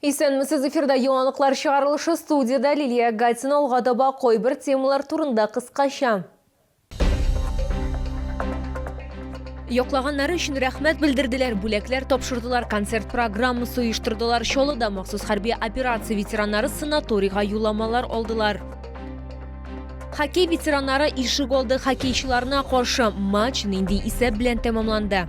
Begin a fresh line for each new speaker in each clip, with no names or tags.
Исәнмесез, эфирда яңалыклар чыгарылышы, студияда Лилия Гатина алгадаба койбір темалар турында кыскача. Йоклаганнары үшін рәхмәт білдірділер, бүләкләр топшырдылар, концерт программасы уйыштырдылар, шолыда махсус хәрби операция ветераннары санаторийга юламалар алдылар. Хоккей ветераннары ишек алды, хоккейчыларына каршы матч нинди исәп белән тәмамланды.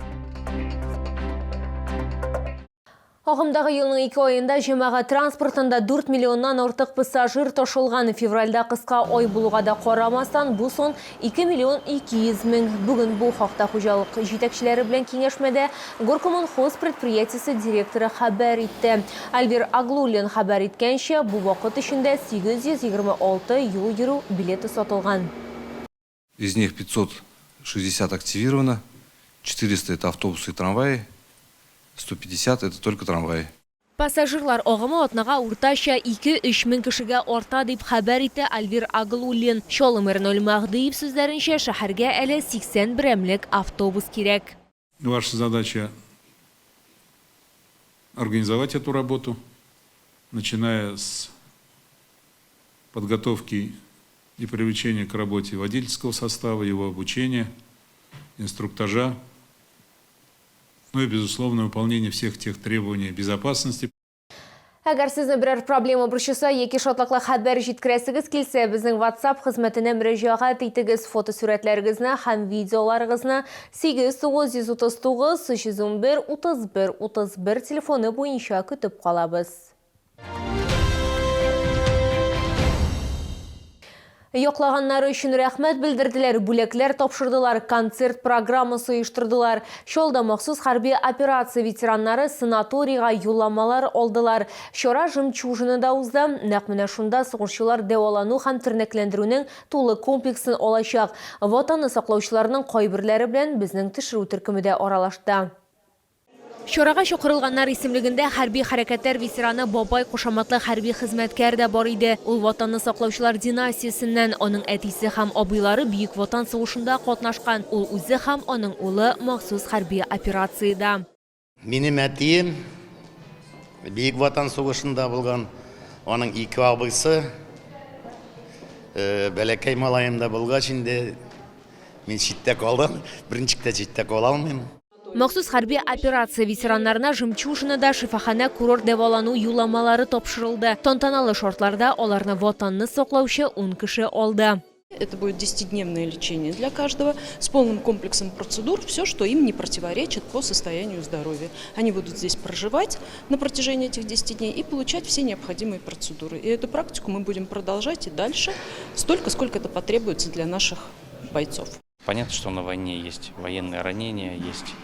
Ағымдағы елның 2 айында җәмәгать транспортында 4 миллионнан артык пассажир ташылган. Февральда кыска ай булуга да карамастан, бу сон 2 миллион 200 мең. Бүген бу хакта хуҗалык җитәкчеләре белән киңәшмәдә Горкоммунхоз предприятиесе директоры хәбәр итте. Альбер Аглулин хәбәр иткәнчә, бу вакыт эчендә 826 юл йөрү билеты сатылган.
Из них 560 активировано, 400 это автобусы и трамваи, 150 это только трамвай.
Пассажирлар ағымы атнага уртача 2-3 мең кешегә арта дип хәбәр итте Альбер Аглулин. Шолымырнол Мәгдиев сүзләренчә, шәһәргә әле 80 берәмлек автобус кирәк.
Ваша задача организовать эту работу, начиная с подготовки и привлечения к работе водительского состава, его обучения, инструктажа, ну и, безусловно, выполнение всех тех требований безопасности.
Әгәр сезне берәр проблема борчыса, яки шатлыклы хәбәр җиткерәсегез килсә, безнең WhatsApp хезмәтенә мөрәҗәгать итегез, фотосурәтләрегезне һәм видеоларыгызны 8939 311 31 31 телефоны буенча көтеп калабыз. Йоклаганнары үшін рәхмәт білдірділер, бүләкләр тапшырдылар, концерт программасы оештырдылар. Шолда махсус хәрби операция ветераннары санаторийга юлламалар алдылар. Чара Жемчужинада узды. Нәкъ менә шунда сугышчылар дәвалану һәм тернәкләндерүнең тулы комплексын алачак. Ватанны саклаучыларның кайберләре белән безнең төшерү төркеме дә аралашты. Чарага чакырылганнар исемлегендә хәрби хәрәкәтләр ветераны Бабай кушаматлы хәрби хезмәткәр дә бар иде. Ул ватанны саклаучылар династиясеннән, аның әтисе һәм абыйлары Бөек Ватан сугышында катнашкан. Ул үзе һәм аның улы махсус хәрби операциядә.
Минем әтием Бөек Ватан сугышында булган, аның 2 абыйсы бәләкәй малаемда булгач инде мин читтә калдым, беренчектә читтә кала алмыйм.
Махсус хәрби операция ветераннарына Жемчужинада шифахана курорт дәвалану юлламалары тапшырылды. Тантаналы шартларда аларны ватанны саклаучы 10 кеше алды.
Это будет 10-дневное лечение для каждого с полным комплексом процедур, все, что им не противоречит по состоянию здоровья. Они будут здесь проживать на протяжении этих 10 дней и получать все необходимые процедуры. И эту практику мы будем продолжать и дальше, столько, сколько это потребуется для наших бойцов.
Понятно, что на войне есть военные ранения, есть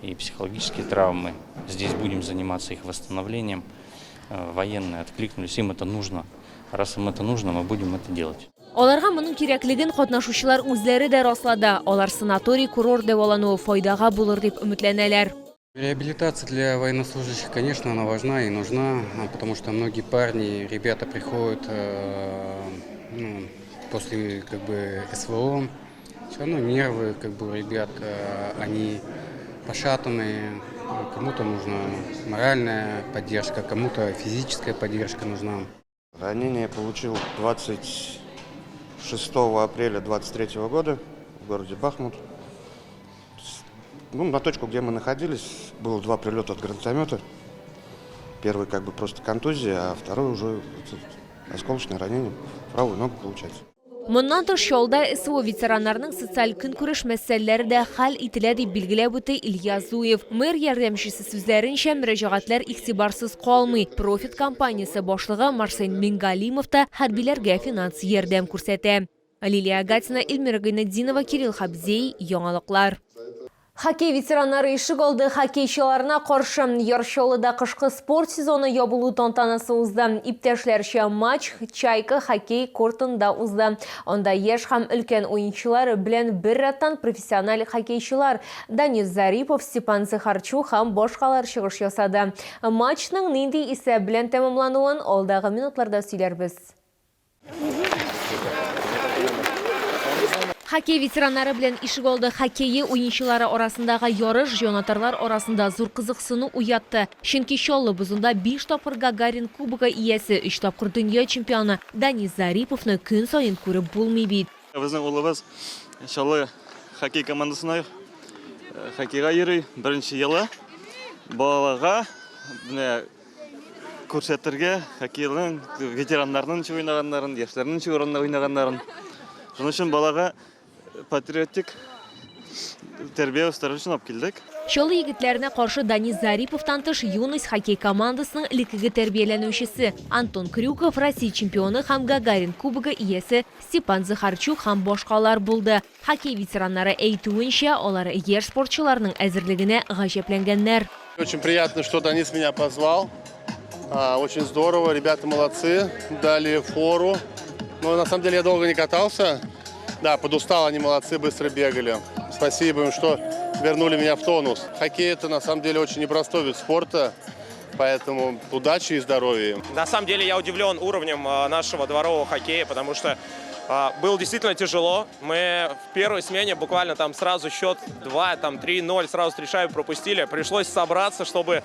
и психологические травмы. Здесь будем заниматься их восстановлением. Военные откликнулись, им это нужно. Раз им это нужно, мы будем это делать.
Аларга моның кирәклеген катнашучылар үзләре дә раслады. Алар санаторий курорт дәвалануы файдага булыр дип өметләнәләр.
Реабилитация для военнослужащих, конечно, она важна и нужна, потому что многие парни, ребята приходят после СВО, все равно нервы у ребят, они пошатанные, кому-то нужна моральная поддержка, кому-то физическая поддержка нужна.
Ранение я получил 26 апреля 2023 года в городе Бахмут. На точку, где мы находились, было 2 прилета от гранатомета. Первый просто контузия, а второй уже осколочное ранение, правую ногу получается.
Моннан тыш шолда СВО ветераннарның социаль көнкүреш мәсьәләләре дә хәл ителә дип билгеләп үтте Илья Зуев. Мэр ярдәмчесе сүзләренчә, мөрәҗәгатьләр игътибарсыз калмый. Профит компаниясе башлыгы Марсен Мингалимов та хәрбиләргә финанс ярдәм күрсәтә. Лилия Гатина, Эльмира Гайнетдинова, Кирилл Хабзей, яңалыклар. Хоккей ветераннары ишек алды, хоккейчыларына каршы Яршолыда кышкы спорт сезоны ябылу тантанасы узды. Иптәшләрчә матч Чайка хоккей кортында узды. Анда яшь һәм өлкән уенчылар белән бер раттан профессиональ хоккейчылар Данис Зарипов, Степан Захарчу һәм башкалар чыгыш ясады. Матчның нинди исәп белән тәмамлануын алдагы минутларда сөйләрбез. Хоккей ветераннары белән ишек алды хоккейы уенчылары арасындагы ярыш җанатарлар арасында зур кызыксыну уятты. Чөнки Чаллы бозында 5 тапкыр Гагарин кубогы иясе, 3 тапкыр дөнья чемпионы Данис Зариповны көн сайын күреп булмый бит.
Безнең улыбыз Чаллы хоккей командасына хоккейга йөри, беренче елы балага күрсәтергә хоккейның ветераннарның уйнаганнарын, яшьләрнең урында уйнаганнарын. Шуның өчен балага патриотик тәрбия үстерү өчен алып килдек.
Чаллы егетләренә каршы Данис Зариповтан тыш юность хоккей командасының элеккеге тәрбияләнүчесе Антон Крюков, Россия чемпионы һәм Гагарин кубогы иясе Степан Захарчук һәм башкалар булды. Хоккей ветераннары әйтүенчә, алар яшь спортчыларның әзерлегенә гаҗәпләнгәннәр.
Очень приятно, что Данис меня позвал. Очень здорово, ребята молодцы, дали фору. Но на самом деле я долго не катался. Да, подустал, они молодцы, быстро бегали. Спасибо им, что вернули меня в тонус. Хоккей — это на самом деле очень непростой вид спорта, поэтому удачи и здоровья.
На самом деле я удивлен уровнем нашего дворового хоккея, потому что было действительно тяжело. Мы в первой смене буквально там сразу счет 2, там 3-0, сразу 3 шайбы пропустили. Пришлось собраться, чтобы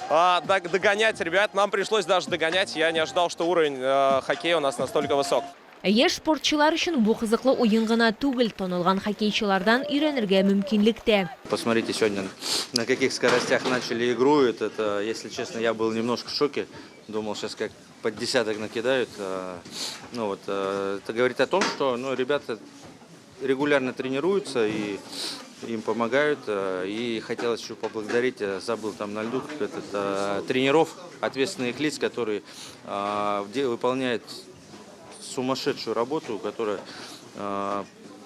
догонять ребят. Нам пришлось даже догонять. Я не ожидал, что уровень хоккея у нас настолько высок.
Яшь спортчылар өчен бу кызыклы уен гына түгел, танылган хоккейчылардан өйрәнергә мөмкинлек тә.
Посмотрите сегодня, на каких скоростях начали игру. Это, если честно, я был немножко в шоке. Думал, сейчас как под десяток накидают. Это говорит о том, что ребята регулярно тренируются и им помогают. И хотелось еще поблагодарить, забыл там на льду, тренеров, ответственных лиц, которые выполняют сумасшедшую работу, которая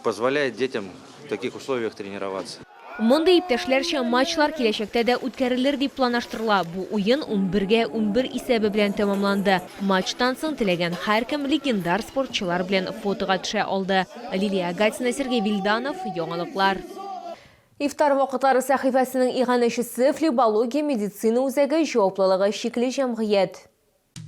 позволяет детям в таких условиях тренироваться.
Монда иптәшләрчә матчлар киләчәктә дә үткәрелер дип планлаштырыла. Бу уен 11-11 исәбе белән тәмамланды. Матчтан соң теләгән һәркем легендар спортчылар белән фотога төшә алды. Лилия Гатина, Сергей Вильданов, яңалыклар. Ифтар вакытлары сәхифәсенең иганәчесе флебология медицина үзәге җаваплылыгы шикле җәмгыять.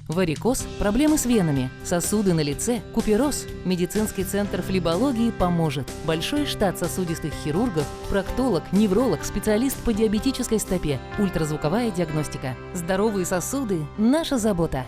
Варикоз, проблемы с венами, сосуды на лице, купероз. Медицинский центр флебологии поможет. Большой штат сосудистых хирургов, проктолог, невролог, специалист по диабетической стопе, ультразвуковая диагностика. Здоровые сосуды – наша забота.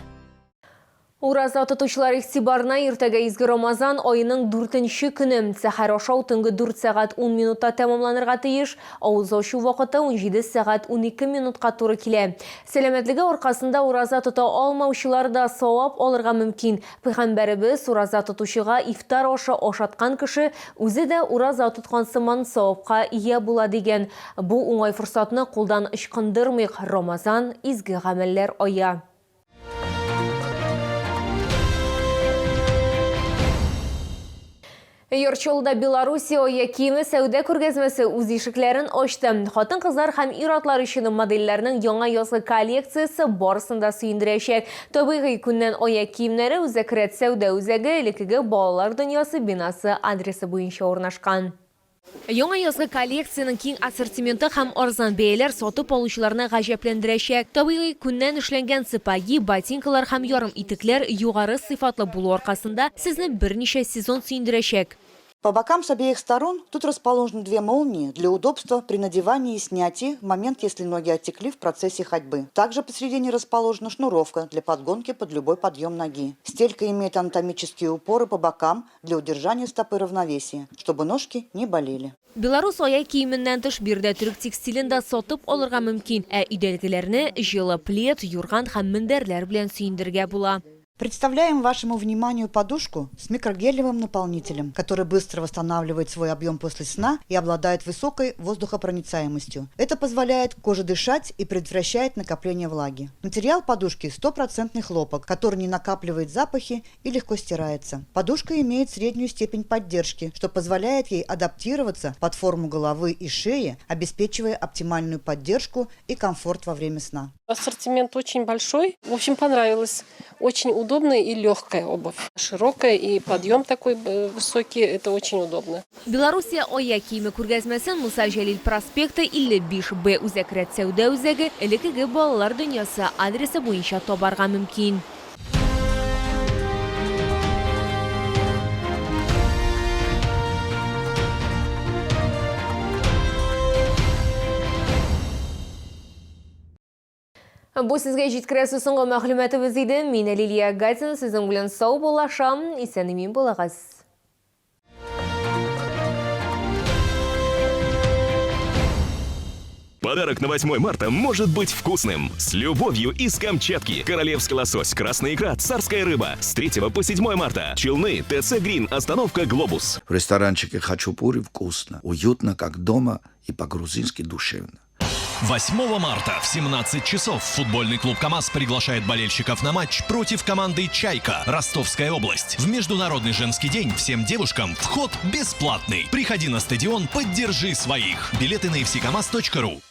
Ураза тотучылар игътибарына иртәгә изге Рамазан айының 4-нче көне сәхәр ашау төнге 4 сәгать 10 минутта тәмамланырга тиеш, авыз ачу вакыты 17 сәгать 12 минутка туры килә. Сәламәтлеге аркасында ураза тота алмаучылар да савап алырга мөмкин. Пәйгамбәребез ураза тотучыга ифтар ашы ашаткан кеше үзе дә ураза тоткан сыман савапка ия була дигән. Бу уңай форсатны кулдан ычкындырмыйк. Рамазан изге гамәлләр ая. Йорчолда Белоруссия киеме сәүдә күргәзмәсе үз ишекләрен ачты. Хатын-кызлар һәм ир-атлар өчен модельләрнең яңа язгы коллекциясе барысын да сөендерәчәк. Табигый күннән аяк киемнәре Үзәкрәт сәүдә үзәге элеккеге балалар дөньясы бинасы адресы буенча урнашкан. Яңа язгы коллекцияның киң ассортименты һәм арзан бәяләр сатып алучыларны гаҗәпләндерәчәк. Табигый күннән эшләнгән сапоги, ботинкалар һәм ярым итекләр югары сыйфатлы булу аркасында сезне берничә сезон сөендерәчәк.
По бокам с обеих сторон тут расположены 2 молнии для удобства при надевании и снятии в момент, если ноги оттекли в процессе ходьбы. Также посередине расположена шнуровка для подгонки под любой подъем ноги. Стелька имеет анатомические упоры по бокам для удержания стопы равновесия, чтобы ножки не болели.
Белорус аяк киеменнән тыш бирдә төрек текстилендә сатып алырга мөмкин. Өйдәлгеләрне җылы плед, юрган һәм мендәрләр белән сөендергә була.
Представляем вашему вниманию подушку с микрогелевым наполнителем, который быстро восстанавливает свой объем после сна и обладает высокой воздухопроницаемостью. Это позволяет коже дышать и предотвращает накопление влаги. Материал подушки 100% хлопок, который не накапливает запахи и легко стирается. Подушка имеет среднюю степень поддержки, что позволяет ей адаптироваться под форму головы и шеи, обеспечивая оптимальную поддержку и комфорт во время сна.
Ассортимент очень большой. В общем, понравилось. Очень удобная и легкая обувь. Широкая и подъем такой высокий. Это очень удобно.
Белоруссия аяк киеме күргәзмәсен Муса Җәлил проспекты 55Б Үзәкрәт сәүдә үзәге элеккеге балалар дөньясы адресы буенча табарга мөмкин. Бу сезгә җиткерәсе соңгы мәгълүматыбыз иде. Мин Лилия Гатин, сезнең белән сау булашам, исән-имин булыгыз.
Подарок на 8 марта может быть вкусным. С любовью из Камчатки. Королевский лосось, красная икра, царская рыба. С 3 по 7 марта. Челны, ТЦ Грин, остановка Глобус.
В ресторанчике «Хачапури» вкусно, уютно, как дома и по-грузински душевно.
8 марта в 17 часов футбольный клуб КамАЗ приглашает болельщиков на матч против команды «Чайка», Ростовская область. В Международный женский день всем девушкам вход бесплатный. Приходи на стадион, поддержи своих. Билеты на fckamaz.ru.